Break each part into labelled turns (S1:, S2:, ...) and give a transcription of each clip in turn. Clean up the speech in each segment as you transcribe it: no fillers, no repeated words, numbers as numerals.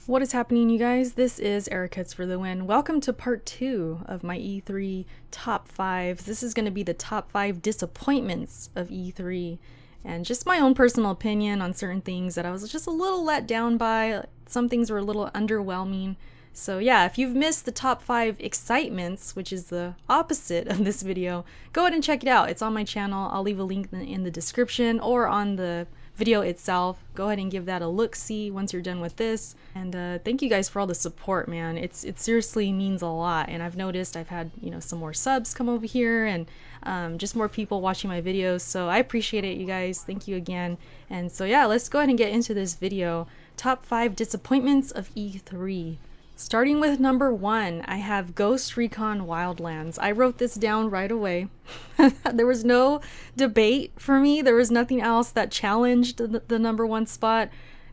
S1: What is happening, you guys? This is Erica's for the win. Welcome to part 2 of my E3 top 5. This is going to be the top 5 disappointments of E3 and just my own personal opinion on certain things that I was just a little let down by. Some things were a little underwhelming. So yeah, if you've missed the top 5 excitements, which is the opposite of this video, go ahead and check it out. It's on my channel. I'll leave a link in the description or on the video itself. Go ahead and give that a look-see once you're done with this. And thank you guys for all the support, man. It seriously means a lot. And I've noticed I've had, some more subs come over here and just more people watching my videos. So I appreciate it, you guys. Thank you again. And so yeah, let's go ahead and get into this video. Top 5 disappointments of E3. Starting with number 1, I have Ghost Recon Wildlands. I wrote this down right away. There was no debate for me. There was nothing else that challenged the number 1 spot.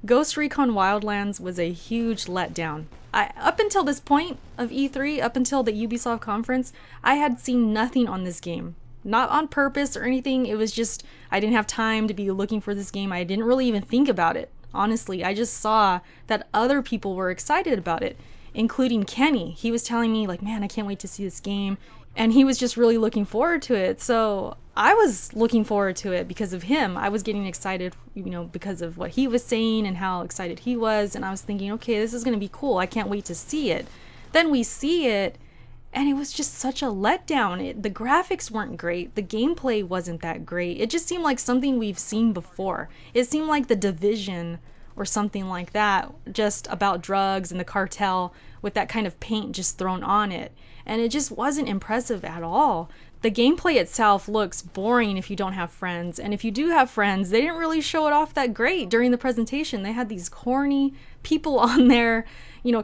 S1: Ghost Recon Wildlands was a huge letdown. Up until this point of E3, up until the Ubisoft conference, I had seen nothing on this game. Not on purpose or anything. It was just, I didn't have time to be looking for this game. I didn't really even think about it. Honestly, I just saw that other people were excited about it, including Kenny. He was telling me like, man, I can't wait to see this game. And he was just really looking forward to it. So I was looking forward to it because of him. I was getting excited, because of what he was saying and how excited he was. And I was thinking, okay, this is going to be cool. I can't wait to see it. Then we see it, and it was just such a letdown. The graphics weren't great. The gameplay wasn't that great. It just seemed like something we've seen before. It seemed like The Division or something like that, just about drugs and the cartel with that kind of paint just thrown on it. And it just wasn't impressive at all. The gameplay itself looks boring if you don't have friends. And if you do have friends, they didn't really show it off that great during the presentation. They had these corny people on there,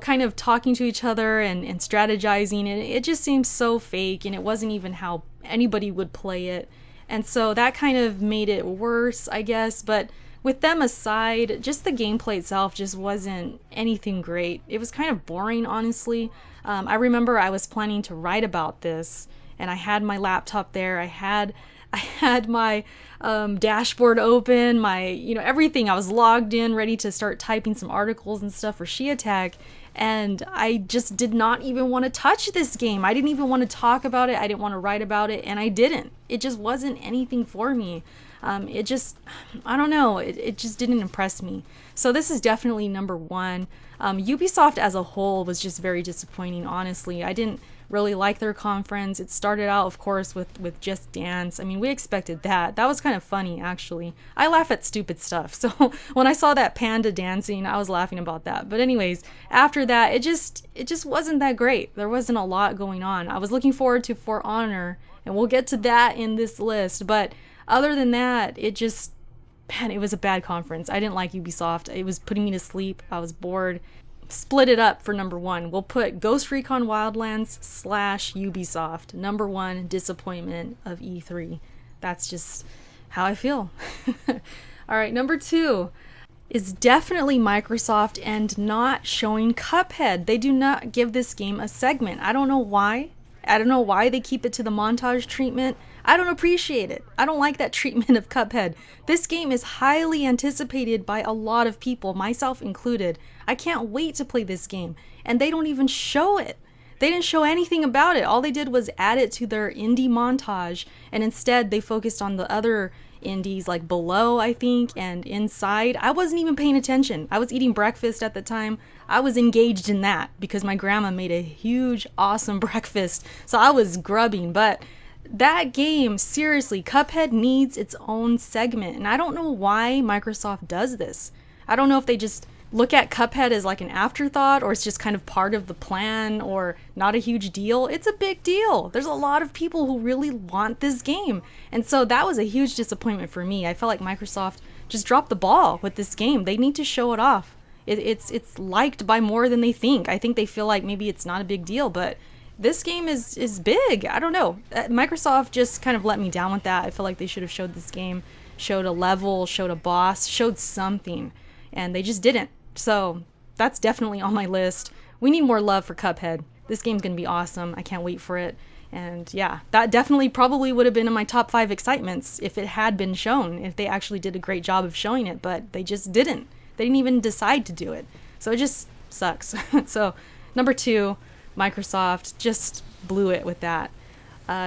S1: kind of talking to each other and strategizing. And it just seems so fake, and it wasn't even how anybody would play it. And so that kind of made it worse, I guess. But with them aside, just the gameplay itself just wasn't anything great. It was kind of boring, honestly. I remember I was planning to write about this, and I had my laptop there. I had my dashboard open, my everything. I was logged in, ready to start typing some articles and stuff for She Attack, and I just did not even want to touch this game. I didn't even want to talk about it. I didn't want to write about it, and I didn't. It just wasn't anything for me. It just, I don't know, it just didn't impress me. So this is definitely number 1. Ubisoft as a whole was just very disappointing, honestly. I didn't really like their conference. It started out, of course, with Just Dance. I mean, we expected that. That was kind of funny, actually. I laugh at stupid stuff. So when I saw that panda dancing, I was laughing about that. But anyways, after that, it just wasn't that great. There wasn't a lot going on. I was looking forward to For Honor, and we'll get to that in this list. But other than that, it was a bad conference. I didn't like Ubisoft. It was putting me to sleep. I was bored. Split it up for number 1. We'll put Ghost Recon Wildlands / Ubisoft. Number 1 disappointment of E3. That's just how I feel. All right, number 2 is definitely Microsoft and not showing Cuphead. They do not give this game a segment. I don't know why. I don't know why they keep it to the montage treatment. I don't appreciate it. I don't like that treatment of Cuphead. This game is highly anticipated by a lot of people, myself included. I can't wait to play this game. And they don't even show it. They didn't show anything about it. All they did was add it to their indie montage. And instead, they focused on the other indies like Below, I think, and Inside. I wasn't even paying attention. I was eating breakfast at the time. I was engaged in that because my grandma made a huge, awesome breakfast. So I was grubbing. But that game, seriously, Cuphead needs its own segment. And I don't know why Microsoft does this. I don't know if they just look at Cuphead as like an afterthought, or it's just kind of part of the plan, or not a huge deal. It's a big deal. There's a lot of people who really want this game. And so that was a huge disappointment for me. I felt like Microsoft just dropped the ball with this game. They need to show it off. It's liked by more than they think. I think they feel like maybe it's not a big deal, but this game is big. I don't know. Microsoft just kind of let me down with that. I feel like they should have showed this game, showed a level, showed a boss, showed something, and they just didn't. So that's definitely on my list. We need more love for Cuphead. This game's gonna be awesome. I can't wait for it. And yeah, that definitely probably would have been in my top 5 excitements if it had been shown, if they actually did a great job of showing it, but they just didn't. They didn't even decide to do it. So it just sucks. So number 2, Microsoft just blew it with that.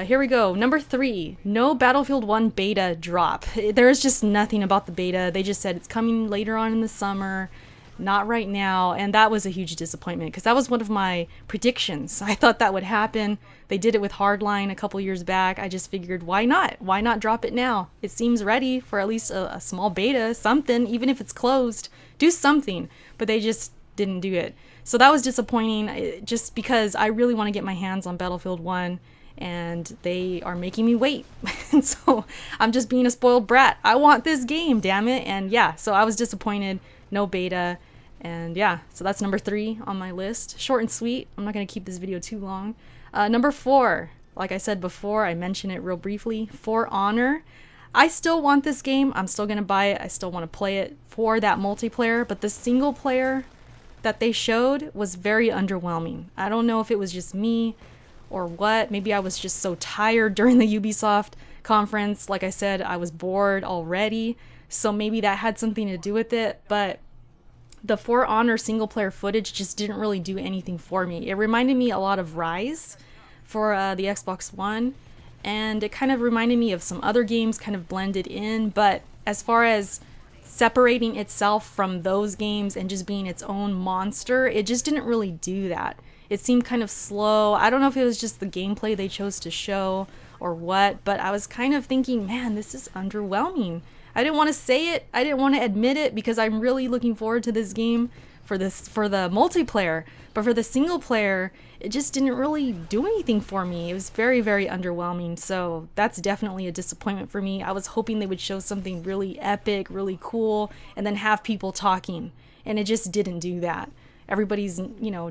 S1: Here we go. Number 3, no Battlefield 1 beta drop. There's just nothing about the beta. They just said it's coming later on in the summer, not right now. And that was a huge disappointment because that was one of my predictions. I thought that would happen. They did it with Hardline a couple years back. I just figured, why not? Why not drop it now? It seems ready for at least a small beta, something, even if it's closed. Do something. But they just didn't do it. So that was disappointing just because I really want to get my hands on Battlefield 1. And they are making me wait. And so I'm just being a spoiled brat. I want this game, damn it. And yeah, so I was disappointed. No beta. And yeah, so that's number 3 on my list. Short and sweet. I'm not going to keep this video too long. Number 4, like I said before, I mentioned it real briefly. For Honor. I still want this game. I'm still going to buy it. I still want to play it for that multiplayer. But the single player that they showed was very underwhelming. I don't know if it was just me or what. Maybe I was just so tired during the Ubisoft conference. Like I said, I was bored already, so maybe that had something to do with it. But the For Honor single player footage just didn't really do anything for me. It reminded me a lot of Rise for the Xbox One, and it kind of reminded me of some other games kind of blended in. But as far as separating itself from those games and just being its own monster, it just didn't really do that. It seemed kind of slow. I don't know if it was just the gameplay they chose to show or what, but I was kind of thinking, man, this is underwhelming. I didn't want to say it. I didn't want to admit it because I'm really looking forward to this game for the multiplayer. But for the single player, it just didn't really do anything for me. It was very, very underwhelming. So that's definitely a disappointment for me. I was hoping they would show something really epic, really cool, and then have people talking. And it just didn't do that. Everybody's,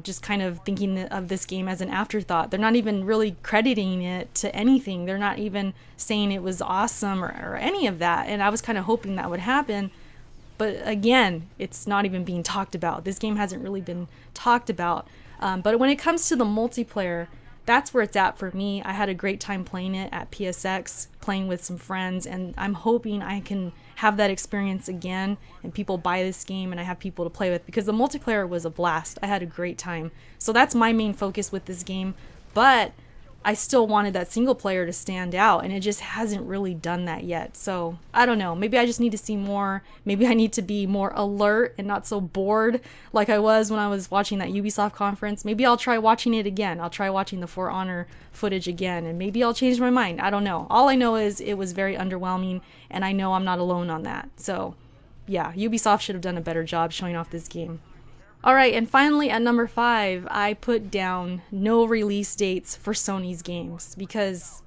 S1: just kind of thinking of this game as an afterthought. They're not even really crediting it to anything. They're not even saying it was awesome or any of that. And I was kind of hoping that would happen. But again, it's not even being talked about. This game hasn't really been talked about. But when it comes to the multiplayer, that's where it's at for me. I had a great time playing it at PSX, playing with some friends, and I'm hoping I can have that experience again and people buy this game and I have people to play with, because the multiplayer was a blast. I had a great time. So that's my main focus with this game, but I still wanted that single player to stand out, and it just hasn't really done that yet. So I don't know, maybe I just need to see more. Maybe I need to be more alert and not so bored like I was when I was watching that Ubisoft conference. Maybe I'll try watching it again. I'll try watching the For Honor footage again, and maybe I'll change my mind. I don't know. All I know is it was very underwhelming, and I know I'm not alone on that. So yeah, Ubisoft should have done a better job showing off this game. All right, and finally at number 5, I put down no release dates for Sony's games, because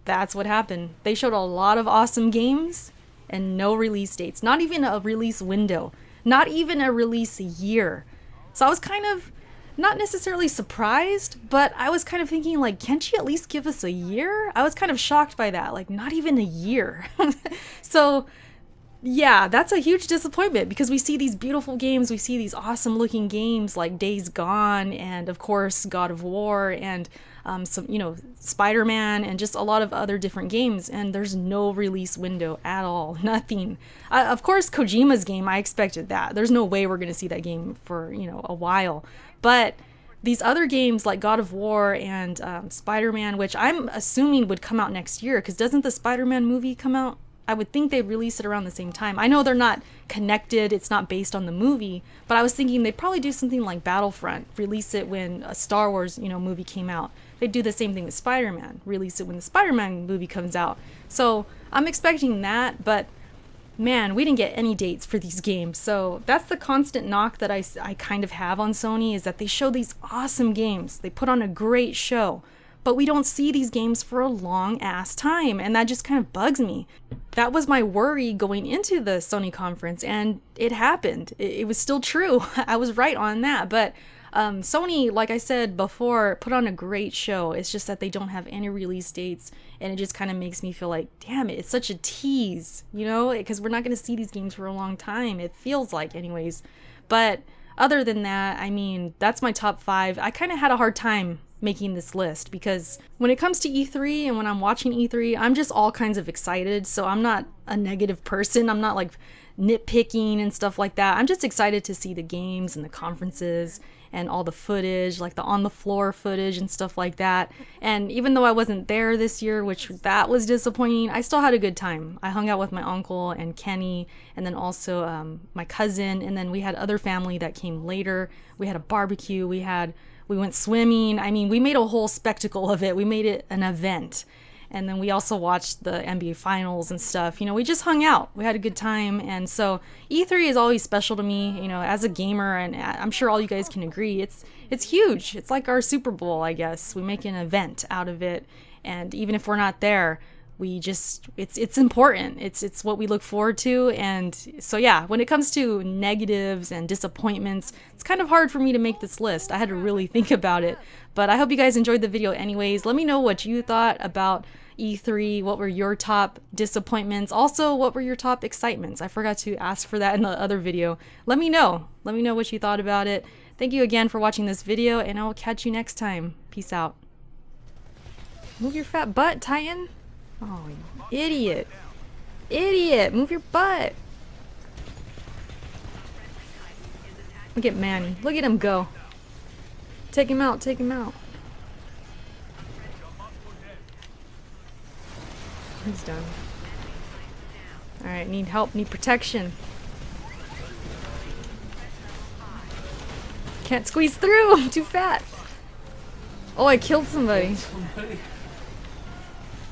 S1: that's what happened. They showed a lot of awesome games and no release dates, not even a release window, not even a release year. So I was kind of not necessarily surprised, but I was kind of thinking, like, can't you at least give us a year? I was kind of shocked by that, like, not even a year. So yeah, that's a huge disappointment, because we see these beautiful games, we see these awesome looking games like Days Gone, and of course God of War, and Spider-Man, and just a lot of other different games, and there's no release window at all, nothing. Of course Kojima's game, I expected that. There's no way we're going to see that game for, a while. But these other games like God of War and Spider-Man, which I'm assuming would come out next year, because doesn't the Spider-Man movie come out? I would think they'd release it around the same time. I know they're not connected, it's not based on the movie, but I was thinking they'd probably do something like Battlefront, release it when a Star Wars, movie came out. They'd do the same thing with Spider-Man, release it when the Spider-Man movie comes out. So I'm expecting that, but man, we didn't get any dates for these games. So that's the constant knock that I kind of have on Sony, is that they show these awesome games. They put on a great show, but we don't see these games for a long ass time, and that just kind of bugs me. That was my worry going into the Sony conference, and it happened. It was still true. I was right on that, but Sony, like I said before, put on a great show. It's just that they don't have any release dates, and it just kind of makes me feel like, damn it, it's such a tease, because we're not going to see these games for a long time. It feels like anyways. But other than that, I mean, that's my top 5. I kind of had a hard time making this list, because when it comes to E3 and when I'm watching E3, I'm just all kinds of excited. So I'm not a negative person. I'm not like nitpicking and stuff like that. I'm just excited to see the games and the conferences and all the footage, like the on the floor footage and stuff like that. And even though I wasn't there this year, which that was disappointing, I still had a good time. I hung out with my uncle and Kenny, and then also my cousin, and then we had other family that came later. We had a barbecue, we went swimming. I mean, we made a whole spectacle of it. We made it an event. And then we also watched the NBA finals and stuff. You know, we just hung out. We had a good time. And so E3 is always special to me, you know, as a gamer, and I'm sure all you guys can agree. It's huge. It's like our Super Bowl, I guess. We make an event out of it. And even if we're not there, we just, it's important. It's what we look forward to. And so yeah, when it comes to negatives and disappointments, it's kind of hard for me to make this list. I had to really think about it. But I hope you guys enjoyed the video anyways. Let me know what you thought about E3. What were your top disappointments? Also, what were your top excitements? I forgot to ask for that in the other video. Let me know. Let me know what you thought about it. Thank you again for watching this video, and I will catch you next time. Peace out. Move your fat butt, Titan. Oh, you idiot. Idiot! Move your butt! Look at Manny. Look at him go. Take him out, take him out. He's done. Alright, need help, need protection. Can't squeeze through! I'm too fat! Oh, I killed somebody.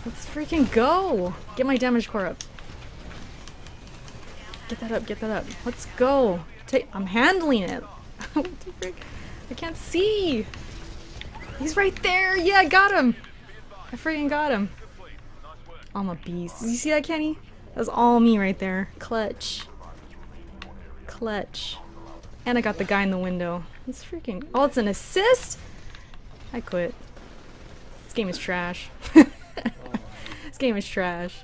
S1: Let's freaking go! Get my damage core up. Get that up, get that up. Let's go! I'm handling it! What the frick? I can't see! He's right there! Yeah, I got him! I freaking got him. I'm a beast. Did you see that, Kenny? That was all me right there. Clutch. Clutch. And I got the guy in the window. It's freaking... Oh, it's an assist? I quit. This game is trash. This game is trash.